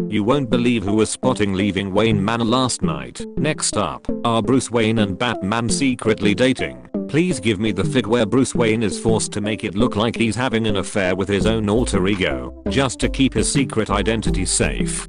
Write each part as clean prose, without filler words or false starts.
You won't believe who was spotting leaving Wayne Manor last night. Next up, are Bruce Wayne and Batman secretly dating? Please give me the fic where Bruce Wayne is forced to make it look like he's having an affair with his own alter ego, just to keep his secret identity safe.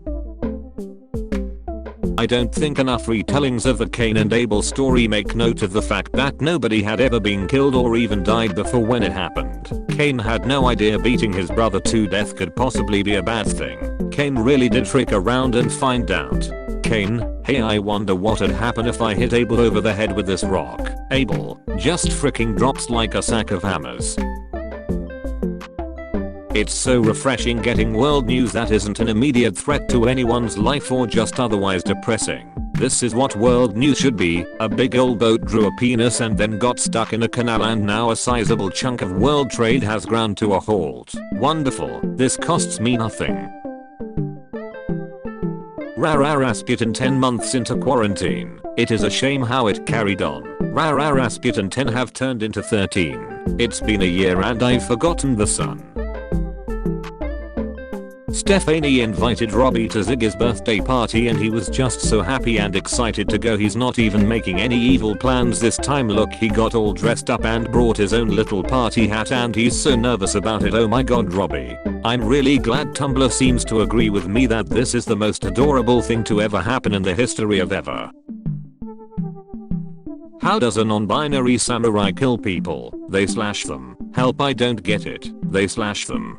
I don't think enough retellings of the Cain and Abel story make note of the fact that nobody had ever been killed or even died before when it happened. Cain had no idea beating his brother to death could possibly be a bad thing. Cain really did trick around and find out. Cain, hey, I wonder what'd happen if I hit Abel over the head with this rock. Abel just freaking drops like a sack of hammers. It's so refreshing getting world news that isn't an immediate threat to anyone's life or just otherwise depressing. This is what world news should be. A big old boat drew a penis and then got stuck in a canal, and now a sizable chunk of world trade has ground to a halt. Wonderful. This costs me nothing. Rasputin 10 months into quarantine. It is a shame how it carried on. Rasputin 10 have turned into 13. It's been a year and I've forgotten the sun. Stephanie invited Robbie to Ziggy's birthday party and he was just so happy and excited to go. He's not even making any evil plans this time. Look, he got all dressed up and brought his own little party hat and he's so nervous about it. Oh my god, Robbie. I'm really glad Tumblr seems to agree with me that this is the most adorable thing to ever happen in the history of ever. How does a non-binary samurai kill people? They slash them. Help, I don't get it. They slash them.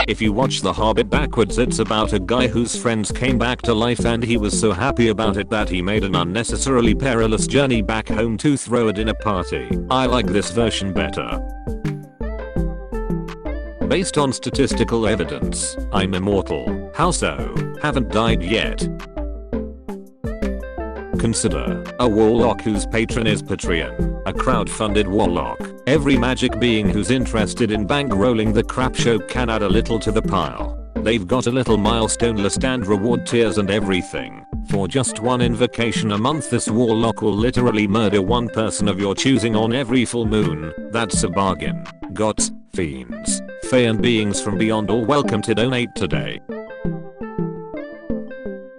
If you watch The Hobbit backwards, it's about a guy whose friends came back to life and he was so happy about it that he made an unnecessarily perilous journey back home to throw a dinner party. I like this version better. Based on statistical evidence, I'm immortal. How so? Haven't died yet. Consider a warlock whose patron is Patreon, a crowd-funded warlock. Every magic being who's interested in bankrolling the crap show can add a little to the pile. They've got a little milestone list and reward tiers and everything. For just one invocation a month, this warlock will literally murder one person of your choosing on every full moon. That's a bargain. Gods, fiends, fae and beings from beyond all welcome to donate today.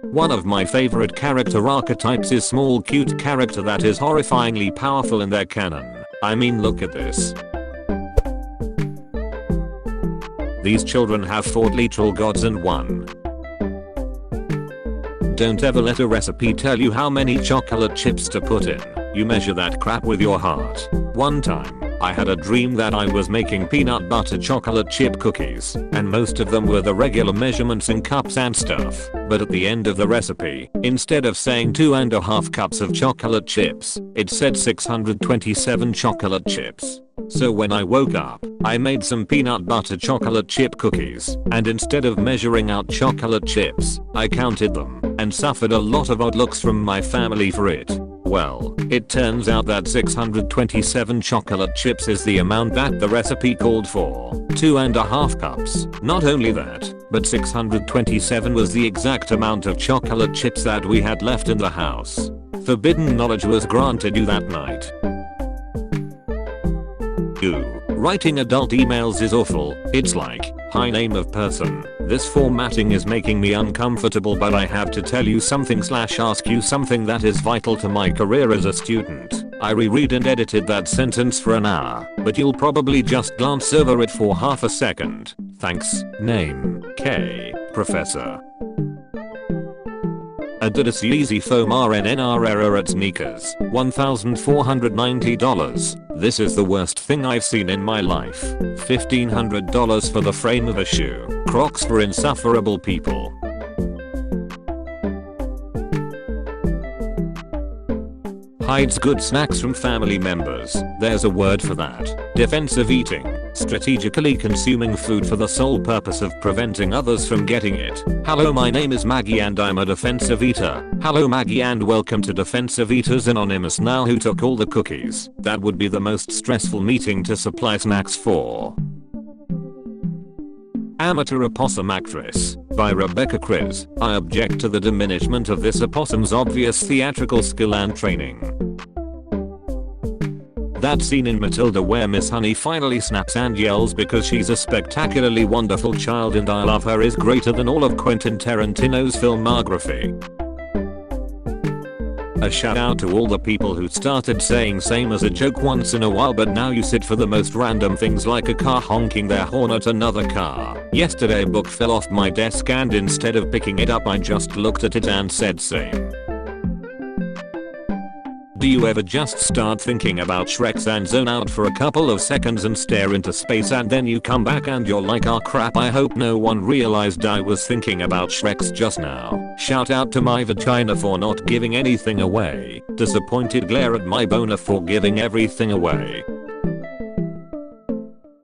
One of my favorite character archetypes is small cute character that is horrifyingly powerful in their canon. I mean, look at this. These children have 4 literal gods and 1. Don't ever let a recipe tell you how many chocolate chips to put in. You measure that crap with your heart. One time, I had a dream that I was making peanut butter chocolate chip cookies, and most of them were the regular measurements in cups and stuff. But at the end of the recipe, instead of saying 2.5 cups of chocolate chips, it said 627 chocolate chips. So when I woke up, I made some peanut butter chocolate chip cookies, and instead of measuring out chocolate chips, I counted them, and suffered a lot of odd looks from my family for it. Well, it turns out that 627 chocolate chips is the amount that the recipe called for. 2.5 cups. Not only that, but 627 was the exact amount of chocolate chips that we had left in the house. Forbidden knowledge was granted you that night. Ooh, writing adult emails is awful. It's like, hi name of person. This formatting is making me uncomfortable, but I have to tell you something / ask you something that is vital to my career as a student. I reread and edited that sentence for an hour, but you'll probably just glance over it for half a second. Thanks. Name, K, Professor. Adidas Yeezy Foam RNNR error at sneakers, $1,490. This is the worst thing I've seen in my life. $1,500 for the frame of a shoe. Crocs for insufferable people. Hides good snacks from family members. There's a word for that. Defensive eating. Strategically consuming food for the sole purpose of preventing others from getting it. Hello, my name is Maggie and I'm a defensive eater. Hello Maggie and welcome to Defensive Eaters Anonymous. Now who took all the cookies? That would be the most stressful meeting to supply snacks for. Amateur Opossum Actress by Rebecca Chris. I object to the diminishment of this opossum's obvious theatrical skill and training. That scene in Matilda where Miss Honey finally snaps and yells because she's a spectacularly wonderful child and I love her is greater than all of Quentin Tarantino's filmography. A shout out to all the people who started saying same as a joke once in a while but now you sit for the most random things like a car honking their horn at another car. Yesterday a book fell off my desk and instead of picking it up I just looked at it and said same. Do you ever just start thinking about Shrek and zone out for a couple of seconds and stare into space and then you come back and you're like oh crap I hope no one realized I was thinking about Shreks just now. Shout out to my vagina for not giving anything away. Disappointed glare at my boner for giving everything away.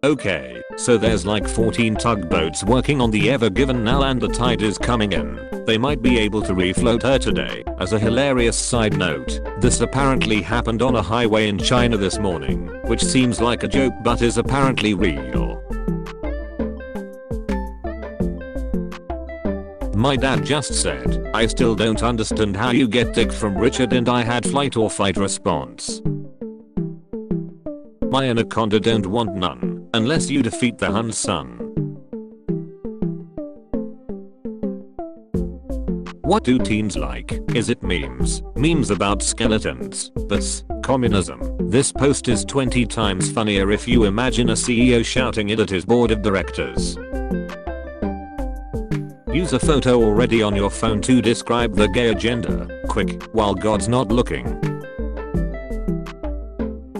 Okay, so there's like 14 tugboats working on the Ever Given now and the tide is coming in. They might be able to refloat her today. As a hilarious side note, this apparently happened on a highway in China this morning, which seems like a joke but is apparently real. My dad just said, I still don't understand how you get dick from Richard and I had flight or fight response. My anaconda don't want none, unless you defeat the Hun's son. What do teens like? Is it memes? Memes about skeletons, bus, communism. This post is 20 times funnier if you imagine a CEO shouting it at his board of directors. Use a photo already on your phone to describe the gay agenda, quick, while God's not looking.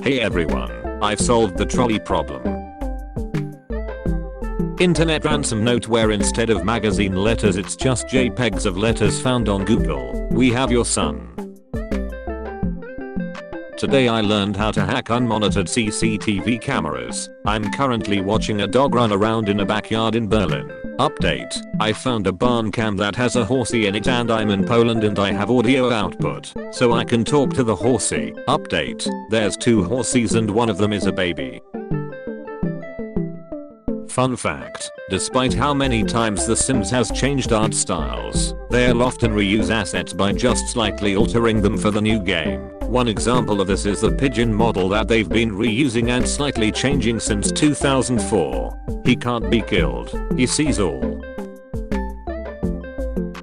Hey everyone, I've solved the trolley problem. Internet ransom note where instead of magazine letters it's just JPEGs of letters found on Google. We have your son. Today I learned how to hack unmonitored CCTV cameras. I'm currently watching a dog run around in a backyard in Berlin. Update. I found a barn cam that has a horsey in it and I'm in Poland and I have audio output, so I can talk to the horsey. Update. There's 2 horses and one of them is a baby. Fun fact, despite how many times The Sims has changed art styles, they'll often reuse assets by just slightly altering them for the new game. One example of this is the pigeon model that they've been reusing and slightly changing since 2004. He can't be killed, he sees all.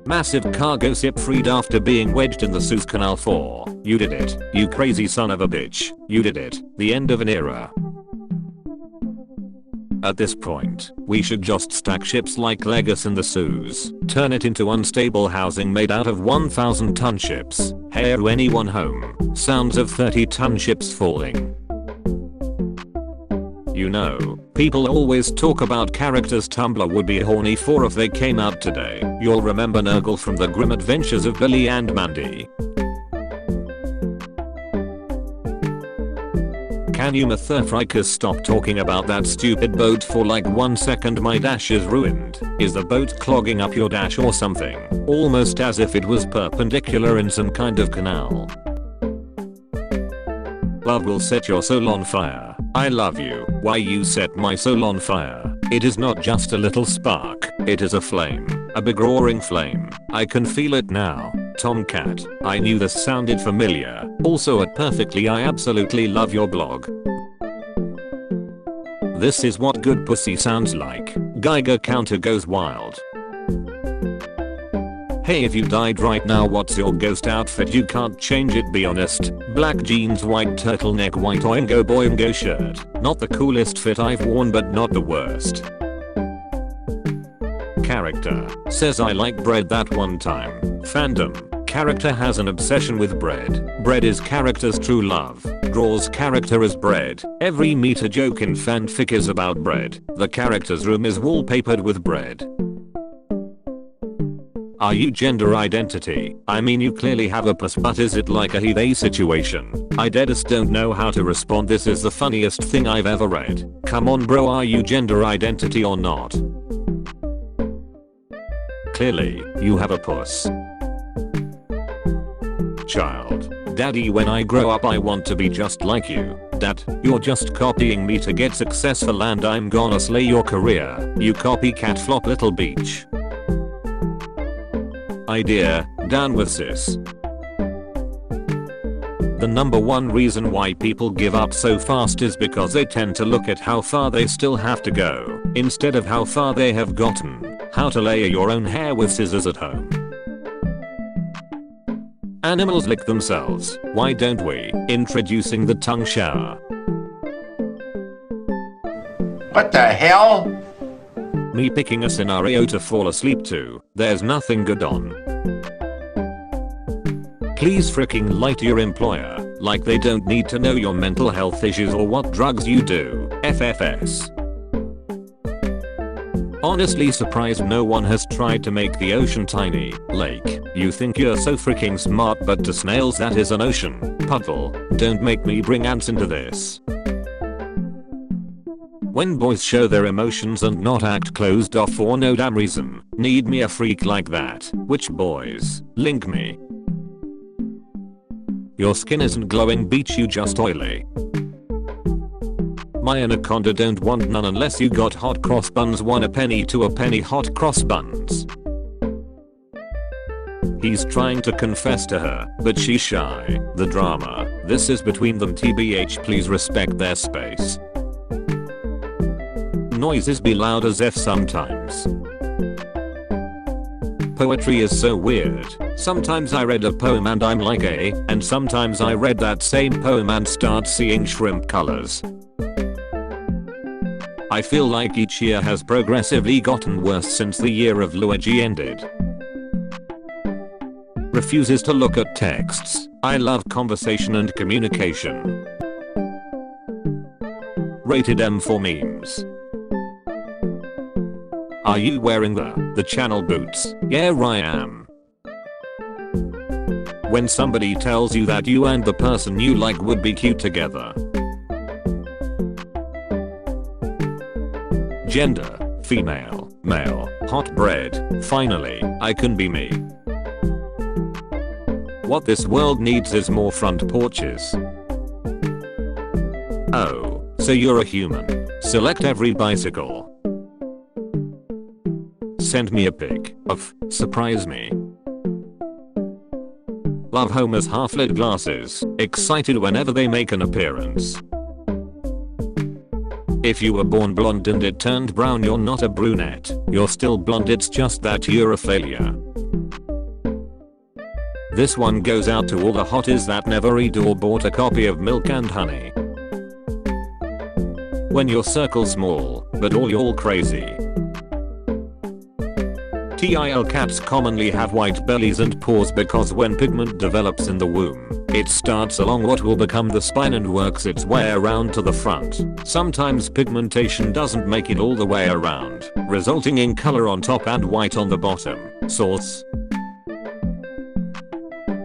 Massive cargo ship freed after being wedged in the Suez Canal 4. You did it, you crazy son of a bitch. You did it, the end of an era. At this point, we should just stack ships like Legos in the Suez, turn it into unstable housing made out of 1,000-ton ships. Hey, anyone home? Sounds of 30-ton ships falling. You know, people always talk about characters Tumblr would be horny for if they came out today. You'll remember Nurgle from the Grim Adventures of Billy and Mandy. Can you motherfuckers stop talking about that stupid boat for like 1 second? My dash is ruined. Is the boat clogging up your dash or something? Almost as if it was perpendicular in some kind of canal. Love will set your soul on fire. I love you. Why you set my soul on fire? It is not just a little spark. It is a flame. A big roaring flame. I can feel it now. Tomcat. I knew this sounded familiar. Also at perfectly I absolutely love your blog. This is what good pussy sounds like. Geiger counter goes wild. Hey, if you died right now, what's your ghost outfit? You can't change it, be honest. Black jeans, white turtleneck, white Oingo Boingo shirt. Not the coolest fit I've worn but not the worst. Character says I like bread that one time. Fandom. Character has an obsession with bread. Bread is character's true love. Draws character as bread. Every meta joke in fanfic is about bread. The character's room is wallpapered with bread. Are you gender identity? I mean, you clearly have a puss, but is it like a he-they situation? I deadest don't know how to respond. This is the funniest thing I've ever read. Come on bro, are you gender identity or not? Clearly, you have a puss. Child. Daddy, when I grow up I want to be just like you. Dad, you're just copying me to get successful and I'm gonna slay your career. You copycat flop little beach. Idea, down with sis. The number one reason why people give up so fast is because they tend to look at how far they still have to go, instead of how far they have gotten. How to layer your own hair with scissors at home. Animals lick themselves, why don't we? Introducing the tongue shower. What the hell? Me picking a scenario to fall asleep to, there's nothing good on. Please freaking lie to your employer, like they don't need to know your mental health issues or what drugs you do, FFS. Honestly surprised no one has tried to make the ocean tiny. Lake, you think you're so freaking smart, but to snails that is an ocean. Puddle, don't make me bring ants into this. When boys show their emotions and not act closed off for no damn reason. Need me a freak like that. Which boys? Link me. Your skin isn't glowing, beach, you just oily. My anaconda don't want none unless you got hot cross buns. 1 a penny, 2 a penny, hot cross buns. He's trying to confess to her, but she's shy. The drama. This is between them, TBH, please respect their space. Noises be loud as F sometimes. Poetry is so weird. Sometimes I read a poem and I'm like and sometimes I read that same poem and start seeing shrimp colors. I feel like each year has progressively gotten worse since the year of Luigi ended. Refuses to look at texts. I love conversation and communication. Rated M for memes. Are you wearing the channel boots? Yeah, I am. When somebody tells you that you and the person you like would be cute together. Gender, female, male, hot bread, finally, I can be me. What this world needs is more front porches. Oh, so you're a human. Select every bicycle. Send me a pic of, surprise me. Love Homer's half-lit glasses, excited whenever they make an appearance. If you were born blonde and it turned brown, you're not a brunette, you're still blonde, it's just that you're a failure. This one goes out to all the hotties that never read or bought a copy of Milk and Honey. When your circle's small, but all you're crazy. TIL cats commonly have white bellies and paws because when pigment develops in the womb, it starts along what will become the spine and works its way around to the front. Sometimes pigmentation doesn't make it all the way around, resulting in color on top and white on the bottom. Source: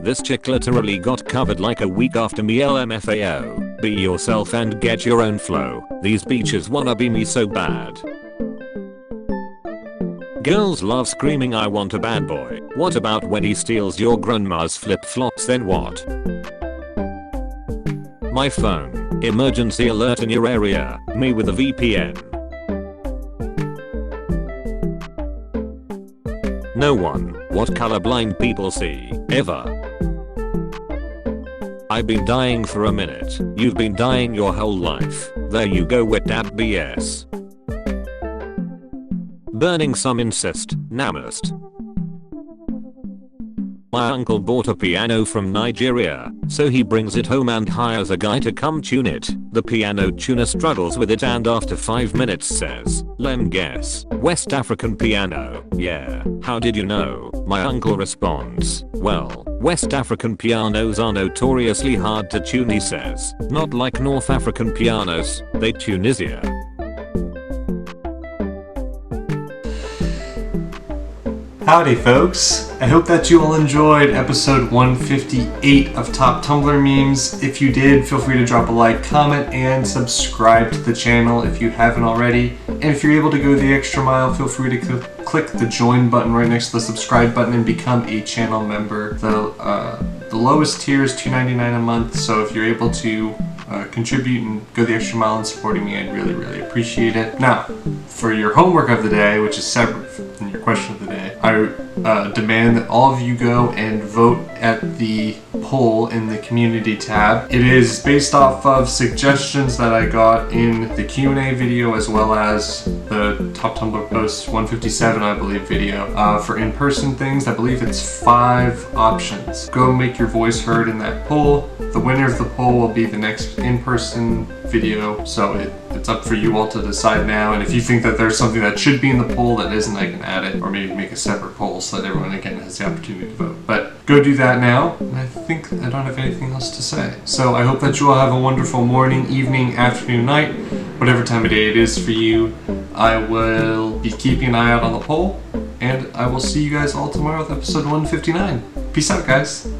this chick literally got covered like a week after me. LMFAO. Be yourself and get your own flow. These bitches wanna be me so bad. Girls love screaming I want a bad boy. What about when he steals your grandma's flip-flops, then what? My phone. Emergency alert in your area. Me with a VPN. No one. What colorblind people see. Ever. I've been dying for a minute. You've been dying your whole life. There you go with that BS. Burning some incest. Namaste. My uncle bought a piano from Nigeria, so he brings it home and hires a guy to come tune it. The piano tuner struggles with it and after 5 minutes says, "Lem guess, West African piano." "Yeah, how did you know?" My uncle responds, "Well, West African pianos are notoriously hard to tune," he says. "Not like North African pianos, they tune easier." Howdy folks, I hope that you all enjoyed episode 158 of Top Tumblr Memes. If you did, feel free to drop a like, comment, and subscribe to the channel if you haven't already. And if you're able to go the extra mile, feel free to click the join button right next to the subscribe button and become a channel member. The lowest tier is $2.99 a month, so if you're able to contribute and go the extra mile in supporting me, I'd really appreciate it. Now, for your homework of the day, which is separate from your question of the day. I demand that all of you go and vote at the poll in the community tab. It is based off of suggestions that I got in the Q&A video, as well as the Top Tumblr Post 157, I believe, video. For in-person things, I believe it's 5 options. Go make your voice heard in that poll. The winner of the poll will be the next in-person video, so it's up for you all to decide now. And if you think that there's something that should be in the poll that isn't, I can add it, or maybe make a separate poll so that everyone again has the opportunity to vote. But go do that now, and I think I don't have anything else to say. So I hope that you all have a wonderful morning, evening, afternoon, night, whatever time of day it is for you. I will be keeping an eye out on the poll, and I will see you guys all tomorrow with episode 159. Peace out, guys.